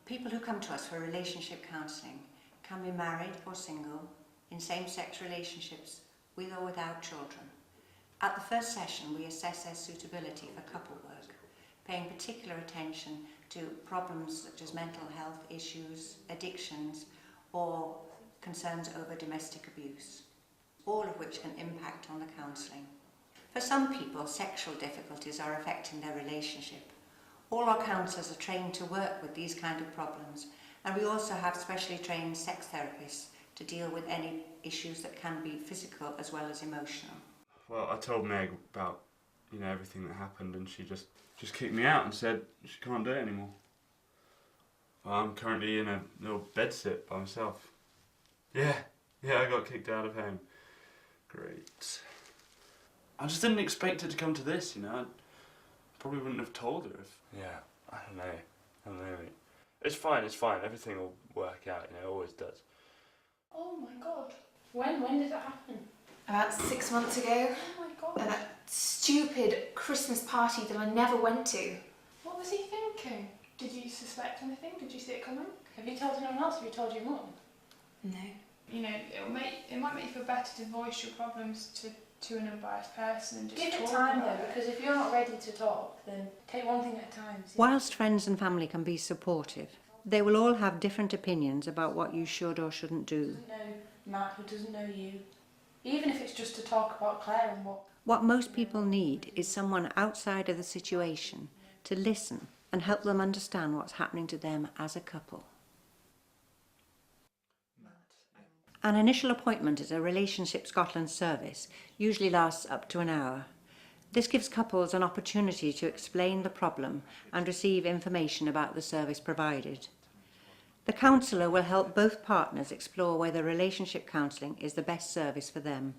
People who come to us for relationship counselling can be married or single, in same-sex relationships, with or without children. At the first session, we assess their suitability for couple work, paying particular attention to problems such as mental health issues, addictions, or concerns over domestic abuse, all of which can impact on the counselling. For some people, sexual difficulties are affecting their relationship. All our counsellors are trained to work with these kind of problems, and we also have specially trained sex therapists to deal with any issues that can be physical as well as emotional. Well, I told Meg about, everything that happened, and she just kicked me out and said she can't do it anymore. Well, I'm currently in a little bedsit by myself. Yeah, I got kicked out of home. Great. I just didn't expect it to come to this, I probably wouldn't have told her if... Yeah, I don't know. It's fine, everything will work out, it always does. Oh my god. When did that happen? About 6 months ago. Oh my god. At that stupid Christmas party that I never went to. What was he thinking? Did you suspect anything? Did you see it coming? Have you told anyone else? Have you told your mum? No. It might make you feel better to voice your problems to an unbiased person and just give it talk time about though, because if you're not ready to talk, then take one thing at a time. Whilst friends and family can be supportive, they will all have different opinions about what you should or shouldn't do. Who doesn't know Matt, who doesn't know you, even if it's just to talk about Claire and What most people need is someone outside of the situation to listen and help them understand what's happening to them as a couple. An initial appointment at a Relationship Scotland service usually lasts up to an hour. This gives couples an opportunity to explain the problem and receive information about the service provided. The counsellor will help both partners explore whether relationship counselling is the best service for them.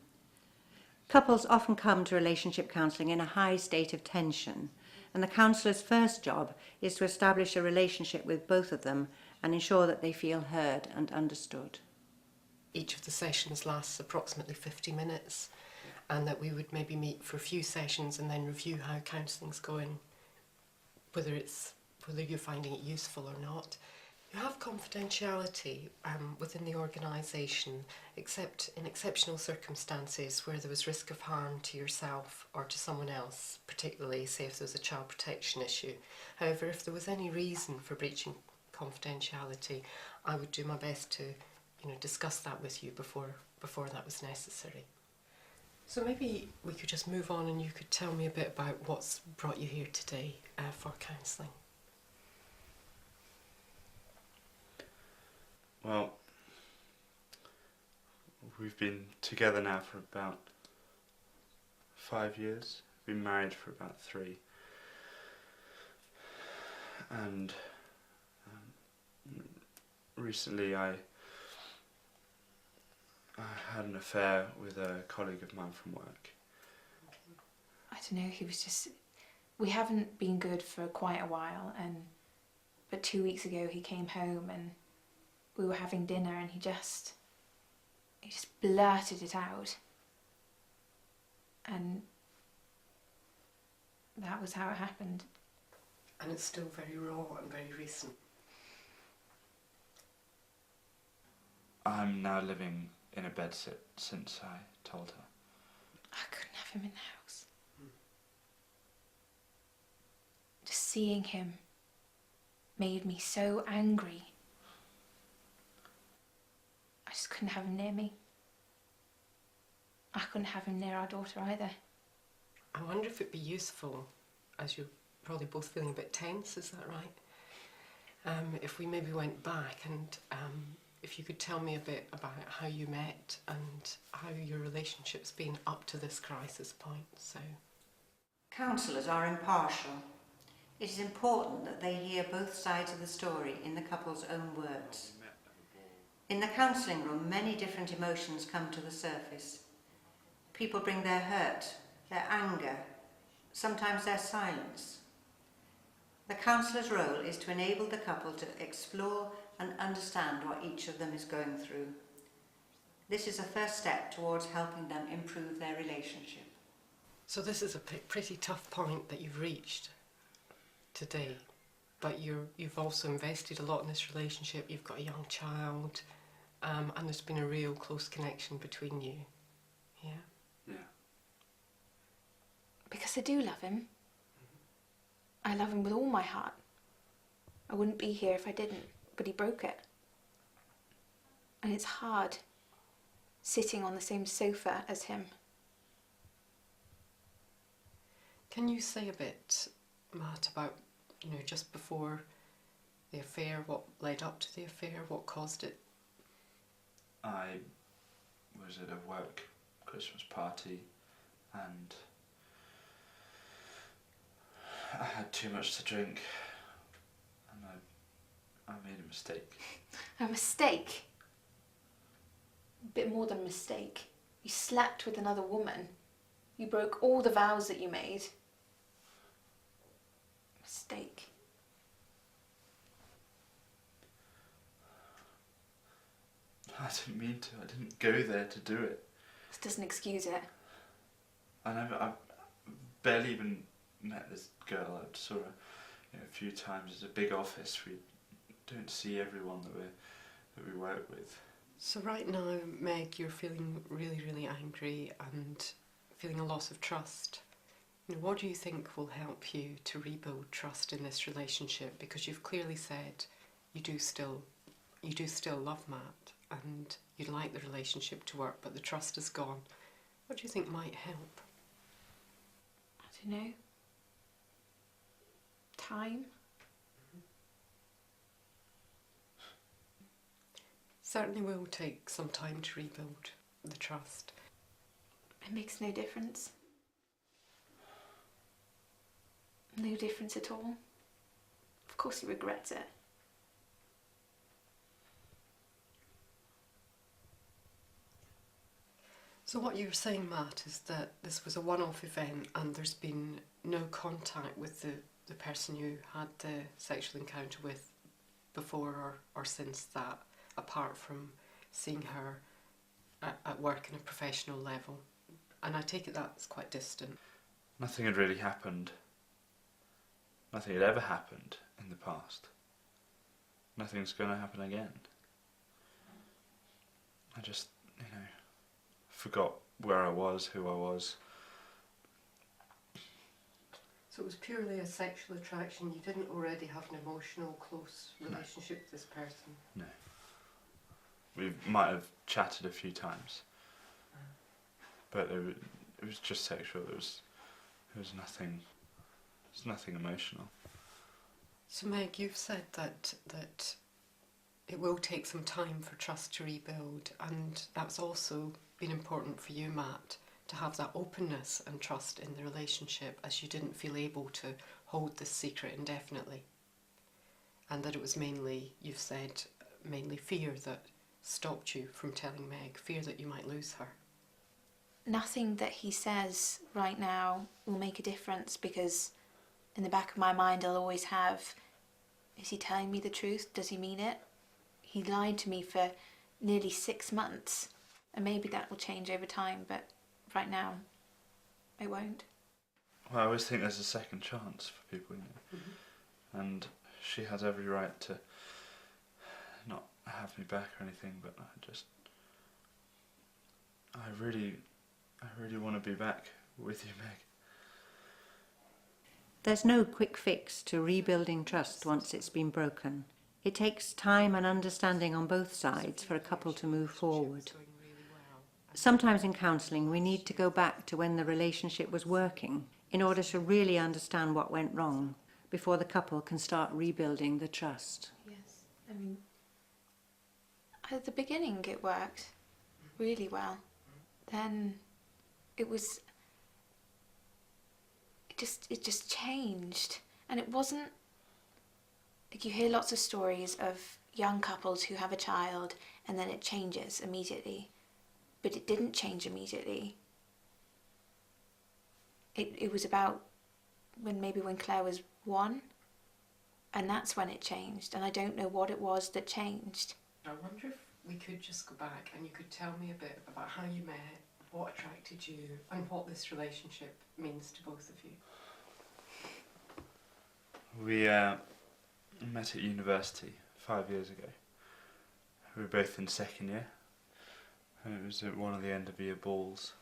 Couples often come to relationship counselling in a high state of tension, and the counsellor's first job is to establish a relationship with both of them and ensure that they feel heard and understood. Each of the sessions lasts approximately 50 minutes, and that we would maybe meet for a few sessions and then review how counselling's going, whether you're finding it useful or not. You have confidentiality within the organisation, except in exceptional circumstances where there was risk of harm to yourself or to someone else, particularly say if there was a child protection issue. However, if there was any reason for breaching confidentiality, I would do my best to discuss that with you before that was necessary. So maybe we could just move on and you could tell me a bit about what's brought you here today for counselling. Well, we've been together now for about 5 years. Been married for about 3. And recently I had an affair with a colleague of mine from work. I don't know, we haven't been good for quite a while, but 2 weeks ago he came home and we were having dinner and he just blurted it out. And that was how it happened. And it's still very raw and very recent. I'm now living in a bedsit since I told her. I couldn't have him in the house. Just seeing him made me so angry. I just couldn't have him near me. I couldn't have him near our daughter either. I wonder if it'd be useful, as you're probably both feeling a bit tense, is that right? If we maybe went back and if you could tell me a bit about how you met and how your relationship's been up to this crisis point. So, Counsellors are impartial. It is important that they hear both sides of the story in the couple's own words. In the counselling room, many different emotions come to the surface. People bring their hurt, their anger, sometimes their silence. The counsellor's role is to enable the couple to explore and understand what each of them is going through. This is a first step towards helping them improve their relationship. So this is a pretty tough point that you've reached today, but you've also invested a lot in this relationship. You've got a young child, and there's been a real close connection between you. Yeah. Yeah. Because I do love him. I love him with all my heart. I wouldn't be here if I didn't, but he broke it. And it's hard sitting on the same sofa as him. Can you say a bit, Matt, about, just before the affair, what led up to the affair, what caused it? I was at a work Christmas party and I had too much to drink and I made a mistake. A mistake? A bit more than mistake. You slept with another woman. You broke all the vows that you made. Mistake. I didn't mean to. I didn't go there to do it. This doesn't excuse it. I barely even met this girl. I saw her a few times. It's a big office. We don't see everyone that we work with. So right now, Meg, you're feeling really, really angry and feeling a loss of trust. What do you think will help you to rebuild trust in this relationship? Because you've clearly said you do still love Matt and you'd like the relationship to work, but the trust is gone. What do you think might help? I don't know. Time? Certainly will take some time to rebuild the trust. It makes no difference. No difference at all. Of course he regrets it. So what you're saying, Matt, is that this was a one-off event and there's been no contact with the person you had the sexual encounter with before or since that, apart from seeing her at work on a professional level. And I take it that's quite distant. Nothing had really happened. Nothing had ever happened in the past. Nothing's going to happen again. I just, forgot where I was, who I was. So it was purely a sexual attraction. You didn't already have an emotional, close relationship with this person? No. We might have chatted a few times, but it was just sexual. It was nothing. It's nothing emotional. So Meg, you've said that it will take some time for trust to rebuild, and that's also been important for you, Matt, to have that openness and trust in the relationship, as you didn't feel able to hold this secret indefinitely, and that it was mainly, you've said, mainly fear that stopped you from telling Meg, fear that you might lose her. Nothing that he says right now will make a difference, because in the back of my mind I'll always have, is he telling me the truth? Does he mean it? He lied to me for nearly 6 months, and maybe that will change over time, but right now it won't. Well, I always think there's a second chance for people, Mm-hmm. And she has every right to not have me back or anything, but I really want to be back with you, Meg. There's no quick fix to rebuilding trust once it's been broken. It takes time and understanding on both sides for a couple to move forward. Sometimes in counselling we need to go back to when the relationship was working in order to really understand what went wrong before the couple can start rebuilding the trust. Yes, I mean, at the beginning it worked really well. Then it just changed, and it wasn't like, you hear lots of stories of young couples who have a child and then it changes immediately, but it didn't change immediately. It was about when Claire was 1, and that's when it changed, and I don't know what it was that changed. I wonder if we could just go back and you could tell me a bit about how you met, what attracted you, and what this relationship means to both of you. We met at university 5 years ago. We were both in second year, and it was at one of the end of year balls.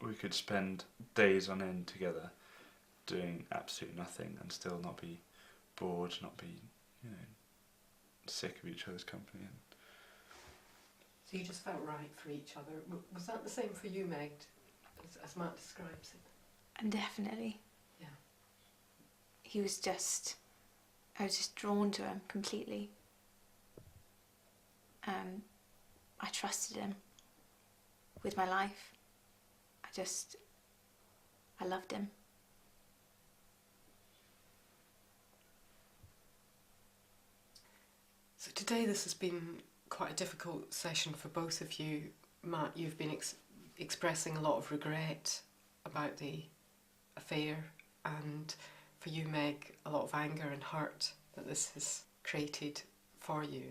We could spend days on end together doing absolutely nothing and still not be bored, not be, you know, sick of each other's company. So you just felt right for each other. Was that the same for you, Meg, as Matt describes it? And definitely. Yeah. I was just drawn to him completely. I trusted him with my life. I loved him. So today this has been quite a difficult session for both of you. Matt, you've been expressing a lot of regret about the affair, and for you, Meg, a lot of anger and hurt that this has created for you.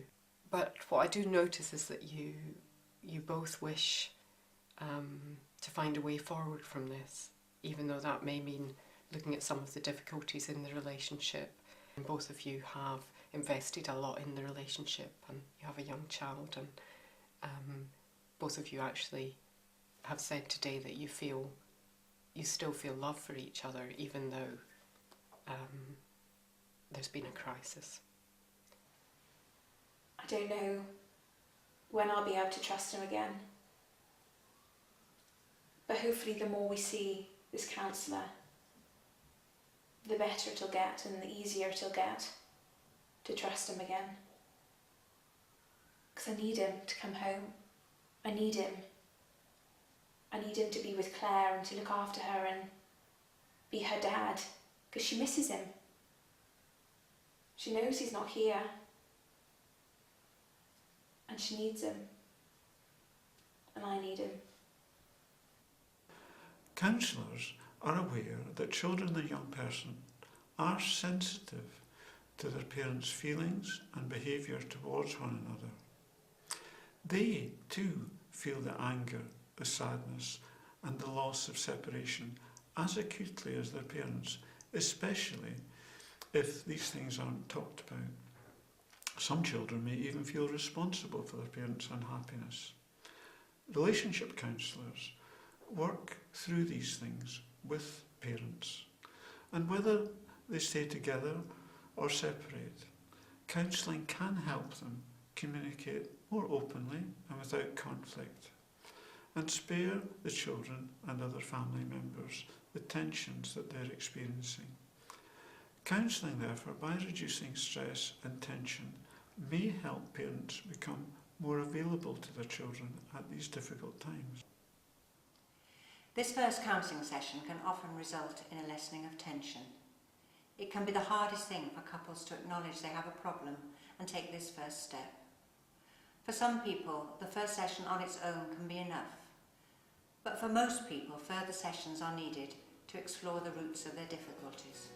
But what I do notice is that you both wish to find a way forward from this, even though that may mean looking at some of the difficulties in the relationship. And both of you have invested a lot in the relationship, and you have a young child, and both of you actually have said today that you still feel love for each other, even though there's been a crisis. I don't know when I'll be able to trust him again. But hopefully the more we see this counsellor, the better it'll get and the easier it'll get to trust him again. Because I need him to come home. I need him. I need him to be with Claire and to look after her and be her dad, because she misses him. She knows he's not here. And she needs him. And I need him. Counsellors are aware that children and the young person are sensitive to their parents' feelings and behaviour towards one another. They too feel the anger, the sadness and the loss of separation as acutely as their parents, especially if these things aren't talked about. Some children may even feel responsible for their parents' unhappiness. Relationship counsellors work through these things with parents, and whether they stay together or separate, counselling can help them communicate more openly and without conflict, and spare the children and other family members the tensions that they're experiencing. Counselling, therefore, by reducing stress and tension, may help parents become more available to their children at these difficult times. This first counselling session can often result in a lessening of tension. It can be the hardest thing for couples to acknowledge they have a problem and take this first step. For some people, the first session on its own can be enough. But for most people, further sessions are needed to explore the roots of their difficulties.